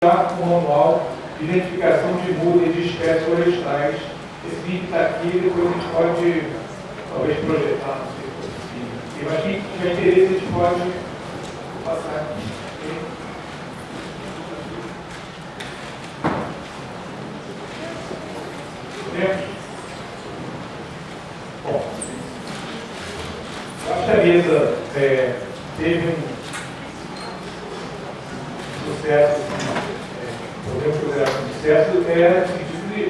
já o manual de identificação de muda e de espécies florestais. Esse link está aqui, depois a gente pode, talvez, projetar, não sei se mas quem tiver interesse, a gente pode passar aqui. Bom, eu acho que a mesa teve um sucesso, podemos considerar um sucesso, no sentido de,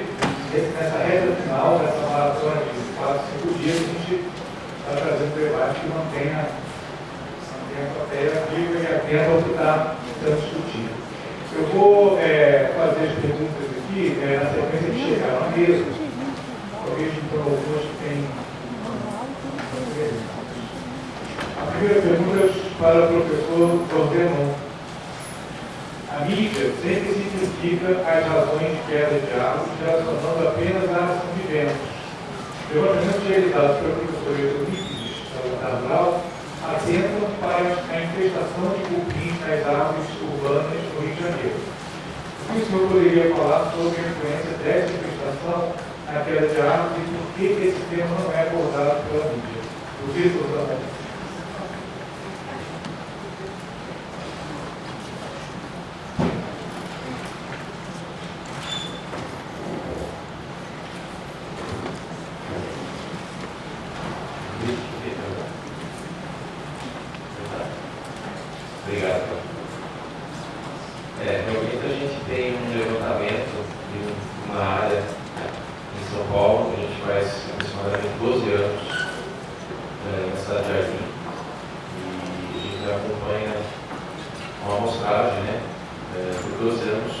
nessa reta final, nessa maratona de 4, 5 dias, a gente está trazendo um debate que mantenha a plateia viva e atenta ao que está sendo discutido. Eu vou fazer as perguntas aqui na sequência de chegar na mesa. Talvez então alguns que têm. A primeira pergunta é para o professor Ordenon. A mídia sempre simplifica as razões de queda de árvores, relacionando apenas a ação de ventos. Levantamentos realizados pelo professor Eurípides, da Rural, atentam para a infestação de cupins nas árvores urbanas no Rio de Janeiro. O que o senhor poderia falar sobre a influência dessa infestação na queda de árvores e por que esse tema não é abordado pela mídia? Professor Ordenon. Obrigado. Realmente a gente tem um levantamento de uma área em São Paulo, que a gente faz aproximadamente 12 anos na cidade de Jardim, e a gente acompanha uma amostragem, por 12 anos,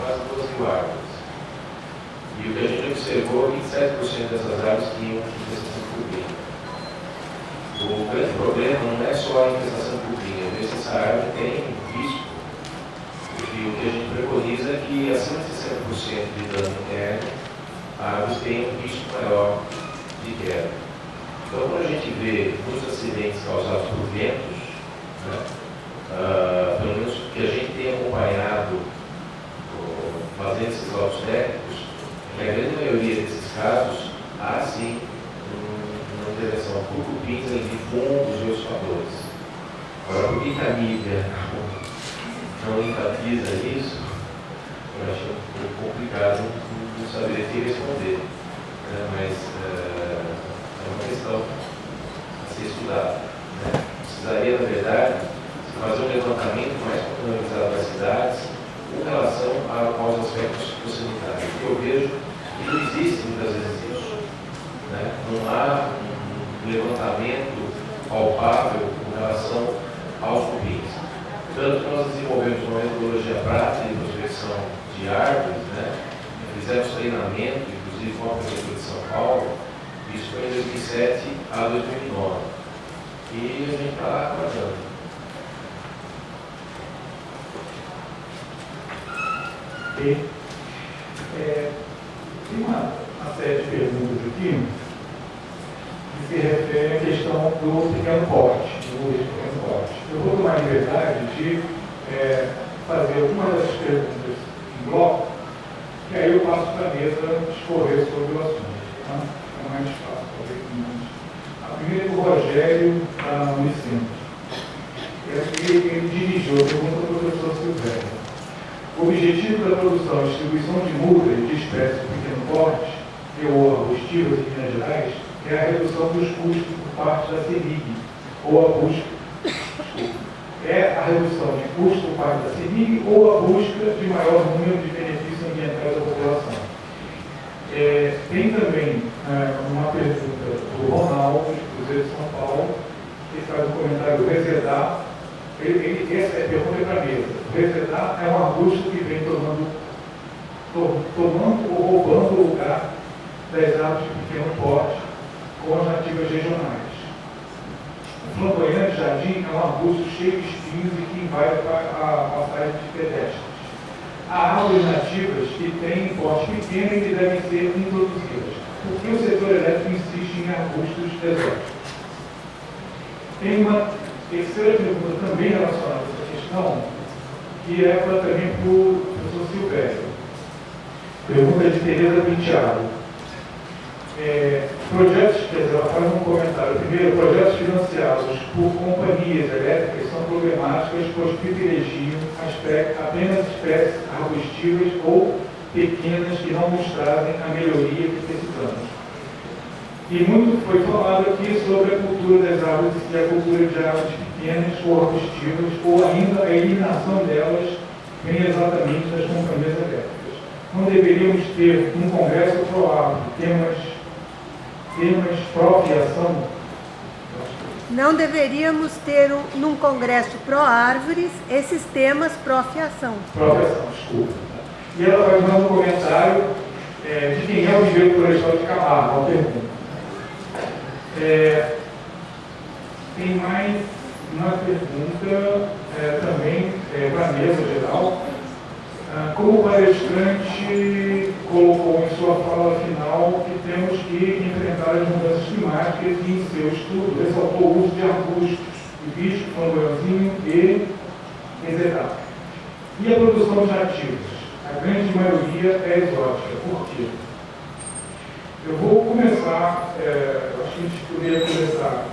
quase 12.000 árvores. E o que a gente observou, 27% dessas árvores tinham infestação de cupim. O grande problema não é só a infestação de cupim, essa árvore tem risco, porque o que a gente preconiza é que acima de 60% de dano interno, a árvore tem um risco maior de queda. Então, quando a gente vê muitos acidentes causados por ventos, pelo menos que a gente tem acompanhado fazendo esses laudos técnicos, que a grande maioria desses casos há sim uma intervenção por cupins de fungos e outros fatores. Agora, por que a mídia não enfatiza isso? Eu acho um pouco complicado, não saber te responder. Mas é uma questão a ser estudada. Precisaria, na verdade, fazer um levantamento mais pormenorizado das cidades com relação aos aspectos sanitários. Eu vejo que não existe muitas vezes isso. Não há um levantamento palpável com relação aos cupins. Tanto que nós desenvolvemos uma metodologia prática de prospecção de árvores, fizemos treinamento, inclusive com a Prefeitura de São Paulo, isso foi em 2007 a 2009. E a gente está aguardando. Tem uma série de perguntas aqui que se refere à questão do pequeno porte. Eu vou tomar a liberdade de fazer algumas dessas perguntas em bloco, que aí eu passo para a mesa discorrer sobre o assunto. É mais fácil, talvez. A primeira é do Rogério Unicentro. Ele dirigiu a pergunta para o professor Silvério. O objetivo da produção e distribuição de mudas de espécies de pequeno porte, ou arbustivas em Minas Gerais, é a redução dos custos por parte da CEMIG, ou a busca. É a redução de custo por parte da CEMIG ou a busca de maior número de benefícios ambientais da população. Tem também uma pergunta do Ronaldo, de Cruzeiro de São Paulo, que faz um comentário do Resedar. Essa pergunta é para a mesa. O Resedar é um arbusto que vem tomando ou roubando o lugar das árvores de pequeno porte com as nativas regionais. O flamboyante jardim é um arbusto cheio de espinhos e que invade a passagem de pedestres. Há árvores nativas que têm porte pequeno e que devem ser introduzidas. Por que o setor elétrico insiste em arbustos exóticos? Tem uma terceira pergunta também relacionada a essa questão, que é também para o professor Silvério. Pergunta de Tereza Penteado. Projetos, quer dizer, ela faz um comentário. Primeiro, projetos financiados por companhias elétricas são problemáticas, pois privilegiam apenas espécies arbustivas ou pequenas que não nos trazem a melhoria que precisamos. E muito foi falado aqui sobre a cultura das árvores e a cultura de árvores pequenas ou arbustivas, ou ainda a eliminação delas vem exatamente das companhias elétricas. Não deveríamos ter um congresso pró-árvore, temas pró-fiação? Não deveríamos ter num congresso pró-árvores esses temas pró-fiação. Pró-fiação, desculpa. E ela vai mandar um comentário de quem é o engenheiro florestal de Camargo, uma pergunta. Tem mais uma pergunta também para a mesa geral. Como o palestrante colocou em sua fala final que temos que enfrentar as mudanças climáticas e em seu estudo ressaltou o uso de arbustos, hibisco, flamboyãozinho e etc. E a produção de nativos? A grande maioria é exótica. Por quê? Eu vou começar, acho que a gente poderia começar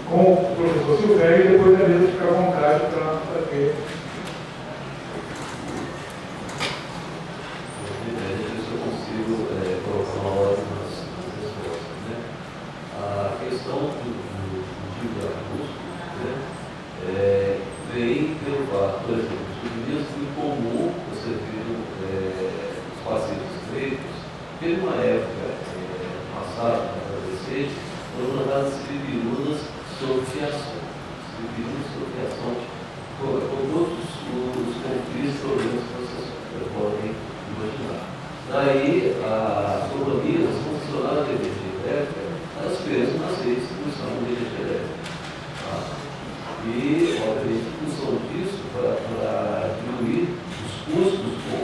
com o professor Silvério e depois a mesa fica à vontade para ter. Se eu consigo colocar uma ordem nas respostas. Né? A questão do tipo de arbusto, né, vem pelo fato, por exemplo, os mesmo em comum, você viu os passeios estreitos, teve uma época passada, na adolescente, foram plantadas siribirunas sob fiação. Siribirunas sob fiação, com todos os conflitos e problemas que vocês podem imaginar. Daí, as colonias funcionaram de energia elétrica, elas fez uma distribuição de energia elétrica. Tá? E, obviamente, em função disso, para diminuir os custos com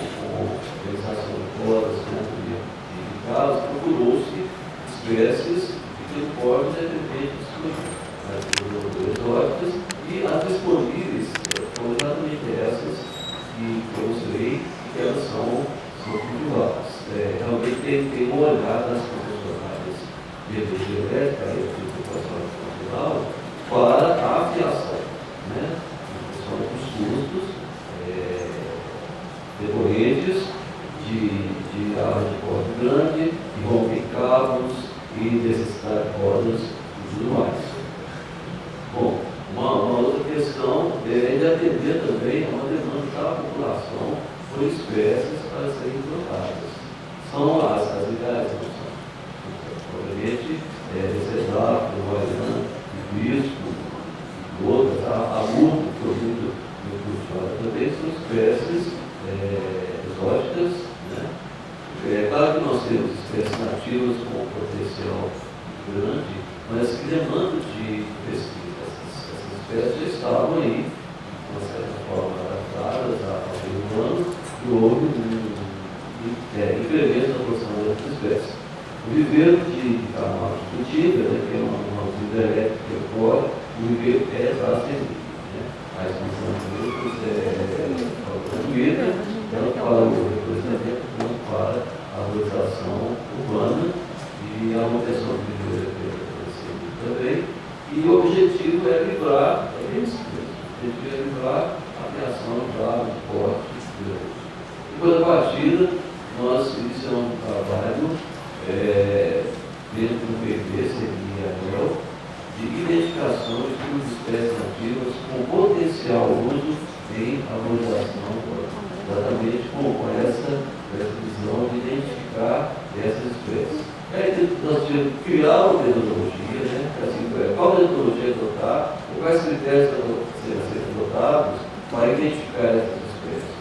organização de cordas, e casos, procurou-se espécies que conforme dependentes exóticas, e as disponíveis foram exatamente essas que eu usei e que elas são cultivadas. Realmente tem uma olhada nas concessionárias de energia elétrica e de ocupação nacional para a afiação, né? São os custos decorrentes de área de porte grande, de romper cabos e necessidade de cordas e tudo mais. Bom, uma outra questão é de atender também a uma demanda da população por espécies para serem plantadas. São as ideais, obviamente, cesáfilo, mariana, hibisco, outras, a murta, que eu muito cultivada também, são espécies exóticas, né? Claro que nós temos espécies nativas com potencial grande, mas que demandam de pesquisa. Essas espécies já estavam aí, de uma certa forma, adaptadas ao meio humano, e houve incremento da porção dessas espécies. O viveiro de Camargo de Curitiba, né, que é uma usina elétrica que ocorre, o viveiro é exatamente, né? A expansão de grupos gratuita, tanto para o reflorestamento quanto para a valorização urbana e a manutenção do viveiro também. E o objetivo é livrar, a criação de porte grande. Em contrapartida, nós iniciamos um trabalho dentro do PV, seria ANEL, de identificação de duas espécies nativas com potencial uso em valorização, exatamente com essa visão de identificar essas espécies. Aí nós tivemos que criar uma metodologia, né? Assim, qual metodologia adotar, e quais critérios serem adotados para identificar essas espécies.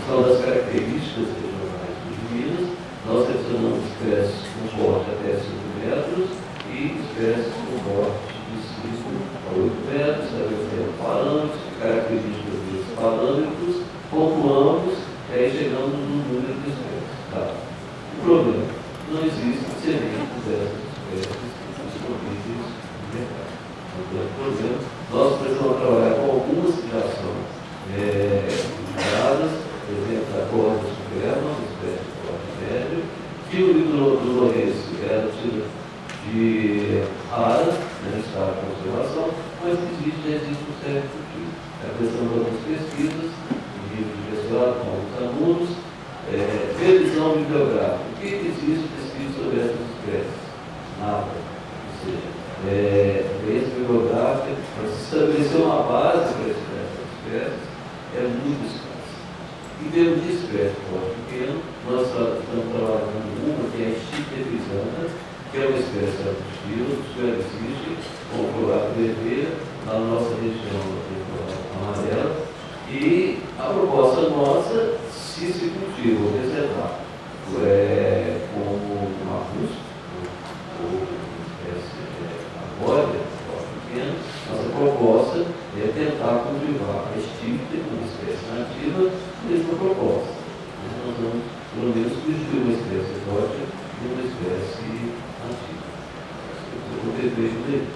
São das características regionais de Minas, nós selecionamos espécies com porte até 5 metros e espécies com porte de 5 a 8 metros, estabelecendo parâmetros, características desses parâmetros, pontuamos e aí chegamos no número de espécies. Tá? O problema, não existe sementes dessas espécies disponíveis no mercado. Então, por exemplo, nós precisamos trabalhar com algumas que já são conversado com alguns alunos, revisão bibliográfica. O que existe escrito sobre essas espécies? Nada. Ou seja, revisão bibliográfica, para se estabelecer uma base para essas espécies, é muito escasso. Em termos de espécie porte pequeno, nós estamos trabalhando uma que é a Styptephisana, que é uma espécie arbustiva, que já existe, com florada vermelha, na nossa região amarela, e a proposta nossa, se cultiva ou reservar, como um arbusto, ou espécie arbórea, pequena, nossa proposta é tentar cultivar a Stypte, uma espécie nativa, a mesma proposta. Nós vamos, pelo menos, cultivar uma espécie exótica e uma espécie nativa. Eu vou ter feito dele.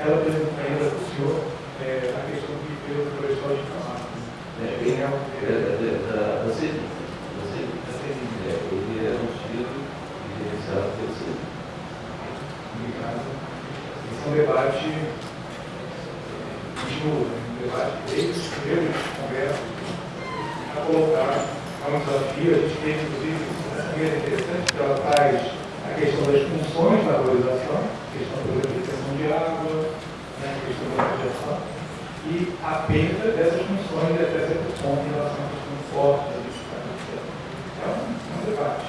Ela pergunta ainda para o senhor a questão do período florestal de Camargo. Da Selic. Ele é um tiro gerenciado pelo Selic. Obrigado. Esse é um debate continua, um debate desde os primeiros conversas a colocar a um desafio. A gente tem, inclusive, essa primeira interessante, que ela traz a questão das funções da valorização, a questão da retenção de água, a questão da radiação, e a perda dessas funções até certo ponto em relação à questão do forte, da etc. É um debate.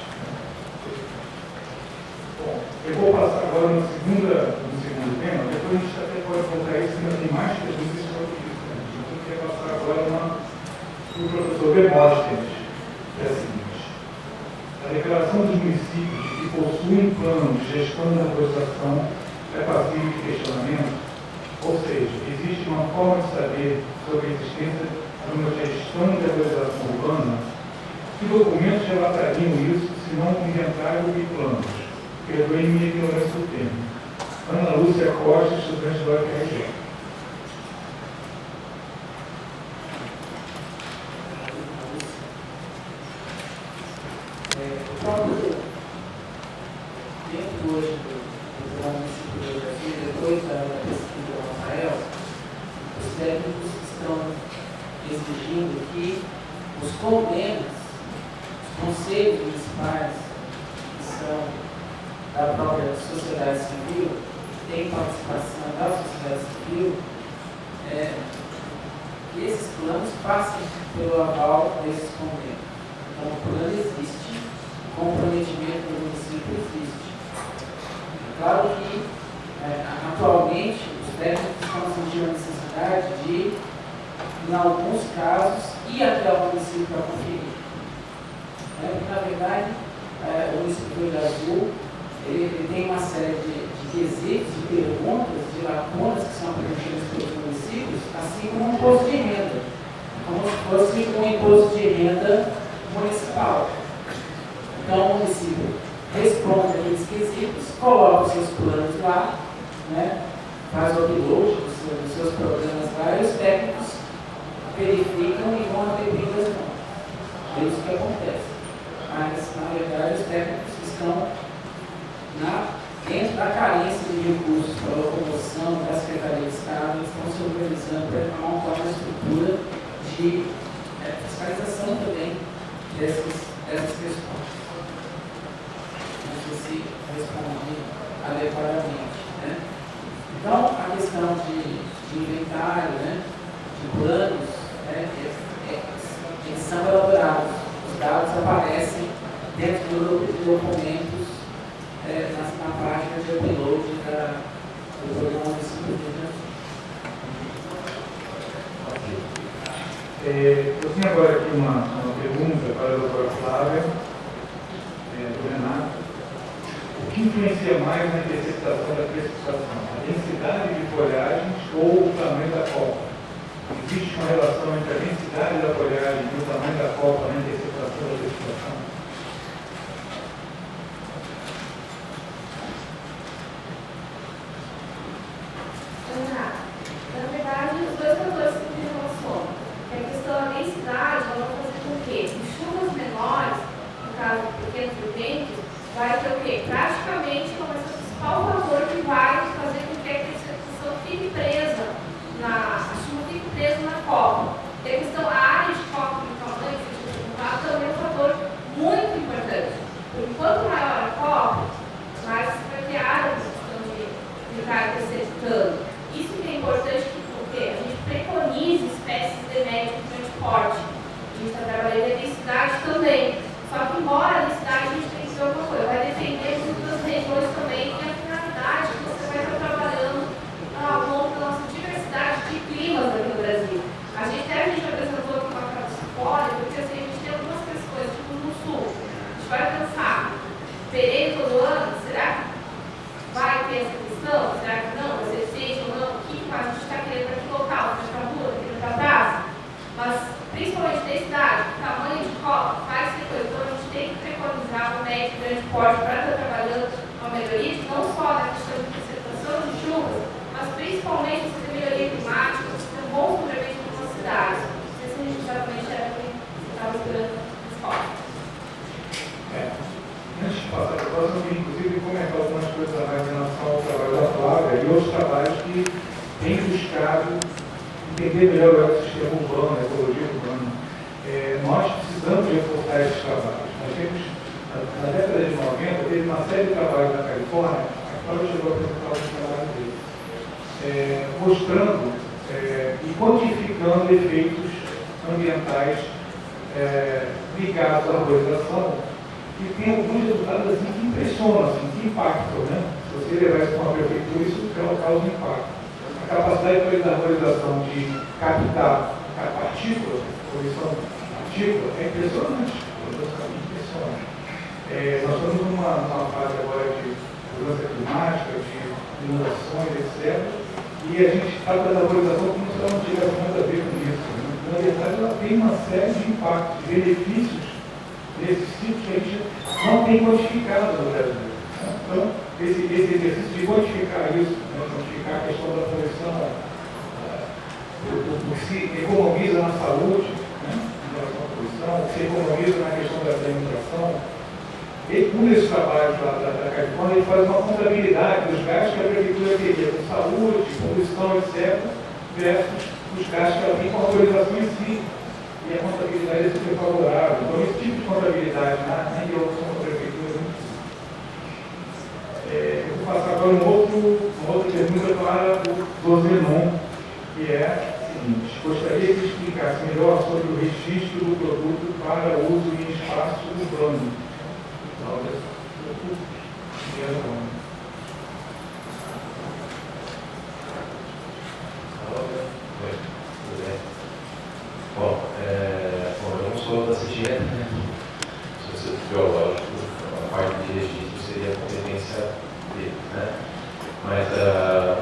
Bom, eu vou passar agora no segundo tema, depois a gente até pode voltar isso, ainda tem mais questões sobre isso. A gente quer passar agora para o professor Demóstenes, que é a seguinte: a declaração dos municípios que possuem plano de gestão da arborização é passível de questionamento, ou seja, existe uma forma de saber sobre a existência de uma gestão de arborização urbana? Que documentos relatariam isso, se não um inventário e planos? Perdoe minha ignorância do termo. Ana Lúcia Costa, estudante da UFRJ. O próprio dentro hoje do programa de Geografia, depois da pesquisa do Rafael, os técnicos estão exigindo que os convênios, os conselhos municipais, que são da própria sociedade civil, que tem participação da sociedade civil, que esses planos passem pelo aval desses convênios. Então, o plano existe, o comprometimento do município existe. Claro que, atualmente, os técnicos estão sentindo a necessidade de, em alguns casos, ir até o município para conferir. Na verdade, o município do Rio Grande ele tem uma série de quesitos, de perguntas, de lacunas que são preenchidas pelos municípios, assim como um imposto de renda, como se fosse um imposto de renda municipal. Então, o município responde aqueles quesitos, coloca os seus planos lá, faz o upload dos seus programas lá, e os técnicos verificam e vão atribuindo as notas. É isso que acontece. Mas, na verdade, os técnicos estão dentro da carência de recursos para a locomoção da Secretaria de Estado, eles estão se organizando para montar uma estrutura de fiscalização também dessas questões. Não sei se respondi adequadamente. Então, a questão de inventário, de planos, eles são elaborados. Os dados aparecem dentro de documentos na página de upload do programa municipal de Eu tenho agora aqui uma pergunta para a doutora Flávia, do Renato. O que influencia mais na interceptação da precipitação? A densidade de folhagens ou o tamanho da copa? Existe uma relação entre a densidade da folhagem e o tamanho da copa na interceptação da precipitação? Na verdade, os dois fatores que se relacionam. A questão da densidade, ela vai fazer com que em chuvas menores, no caso de pequenos nutrientes, vai ter o quê? Praticamente como esse principal fator que vai fazer com que a precipitação fique presa a chuva fique presa na copa. E a questão, a área de copa, então, ele é densidade também. Só que, embora a densidade, a gente tem que ver alguma coisa. Vai depender das regiões também e a finalidade que você vai estar trabalhando ao longo da nossa diversidade de climas aqui no Brasil. A gente apresentou aqui uma carta fora, porque assim, a gente tem algumas questões, tipo no sul. A gente vai pensar, pereiro todo ano, será que vai ter essa questão? Será que não? Vai ser seis ou não? O que a gente está querendo para que local? Para a rua, para a praça? Mas, principalmente densidade, tamanho de copa, faz ser coisa. Então, a gente tem que preconizar um médio grande porte para estar trabalhando uma melhoria, não só na questão de precipitação de chuvas, mas principalmente você ter melhoria climática, você ter um bom complemento nas cidades. Não sei se a gente exatamente era o que você estava esperando na escola. Antes de passar para o próximo, eu queria inclusive comentar algumas coisas a mais em relação ao trabalho da Flávia e outros trabalhos que têm buscado entender melhor o ecossistema urbano, a ecologia urbana. Nós precisamos reforçar esses trabalhos. Nós temos, na década de 90, teve uma série de trabalhos na Califórnia, a Flávia chegou a apresentar alguns trabalhos dele, mostrando e quantificando efeitos ambientais ligados à arborização, e tem alguns resultados assim, que impressionam, assim, que impactam. Né? Se você levar isso para uma prefeitura, isso causa um impacto. A capacidade da arborização de captar a partícula, poluição partícula, é impressionante. Nós estamos numa fase agora de mudança climática, de inundações, etc. E a gente trata da arborização como se ela não tivesse nada a ver com isso. Né? Na verdade, ela tem uma série de impactos, de benefícios nesses ciclos que a gente não tem quantificado no Brasil. Né? Então, esse exercício de quantificar isso, né? Quantificar a questão da poluição, o que se economiza na saúde, né? Em relação à poluição, o que se economiza na questão da alimentação. E com esse trabalho da Califórnia, ele faz uma contabilidade dos gastos que a prefeitura teria com saúde, poluição, etc., versus os gastos que ela tem com a autorização em si. E a contabilidade é super favorável. Então, esse tipo de contabilidade na interlocução com a prefeitura é muito difícil. Eu vou passar agora uma outra pergunta para o Zenon, que é a seguinte: gostaria que explicasse melhor sobre o registro do produto para uso em espaço urbano. Bom, eu não sou da CGE, né? Se você biológico, a parte de registro seria a competência dele, né? Mas,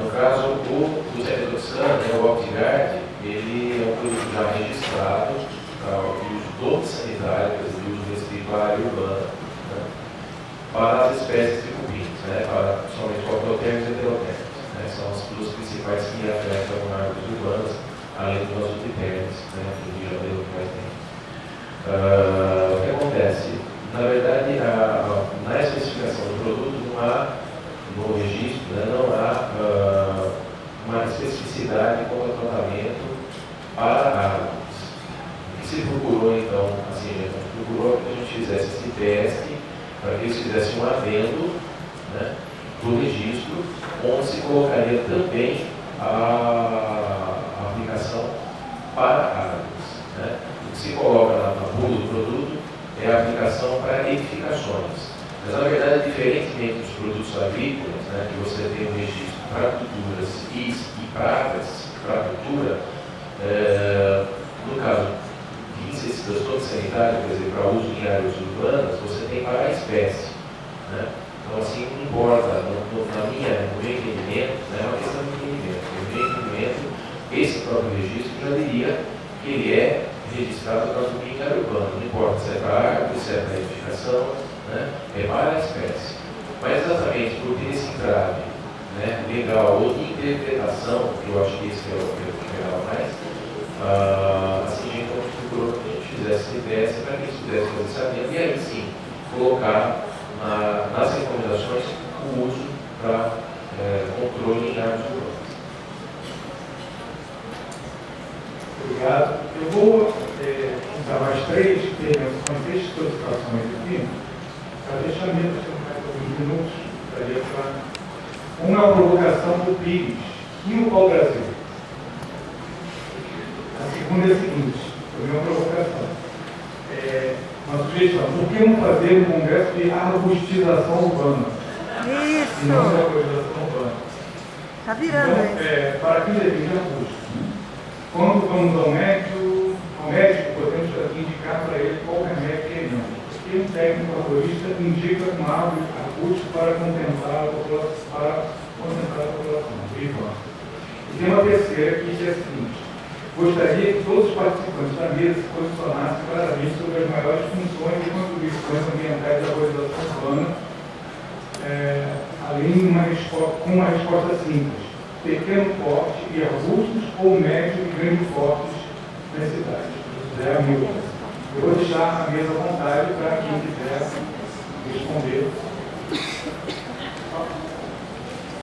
no caso, o Cefedoxan, o OptiGuard, ele é um produto já registrado para o uso do sanitário, quer dizer, uso restrito à área urbana, né? Para as espécies de cupins, né? Para somente coprotermos e heterotérmos, né? São as duas principais que afetam árvores urbanas, além dos nosotitermes, né, que o Rio de Janeiro mais tem. O que acontece? Na verdade, na especificação do produto não há, no registro, né, não há uma especificidade quanto ao tratamento para árvores. O que se procurou, então, assim, procurou que a gente fizesse esse teste para que eles fizessem um adendo, né, do registro, onde se colocaria também a aplicação para árvores. Né? O que se coloca na bula do produto é a aplicação para edificações. Mas, na verdade, diferentemente dos produtos agrícolas, né, que você tem um registro para culturas e pragas para cultura, no caso de inseticidas todos sanitários, quer dizer, para uso em áreas urbanas, você tem para a espécie. Né? Então, assim, não importa, no meu entendimento, né, é uma questão de entendimento. No meu entendimento, esse próprio registro já diria que ele é registrado para o domínio urbano. Não importa se é para árvore, se é para edificação, né, é para a espécie. Mas exatamente por ter esse entrave, né, legal ou de interpretação, que eu acho que esse é o que pegava mais, assim, a gente procurou que a gente fizesse esse teste para que a gente pudesse fazer esse adendo e aí sim colocar nas recomendações o uso para controle em áreas urbanas. Obrigado. Eu vou usar mais três intervenções, três solicitações aqui, para deixar menos mais alguns minutos para uma é uma provocação do Pires e o pau-brasil. A segunda é a seguinte, também é uma provocação. uma sugestão. Por que não fazer um congresso de arbustização urbana? E não de Isso. arborização urbana. Tá virando Então, aí. para que define arbusto? Quando vamos ao médico, podemos indicar para ele qual remédio que ele não. Porque um técnico arborista indica uma árvore arbusto para contemplar a população. E tem uma terceira aqui que é a seguinte: gostaria que todos os participantes da mesa se posicionassem claramente sobre as maiores funções e contribuições ambientais da arborização urbana, além com uma resposta simples: pequeno porte e arbustos ou médio e grande portes nas cidades. Zé Hamilton. Eu vou deixar a mesa à vontade para quem quiser responder.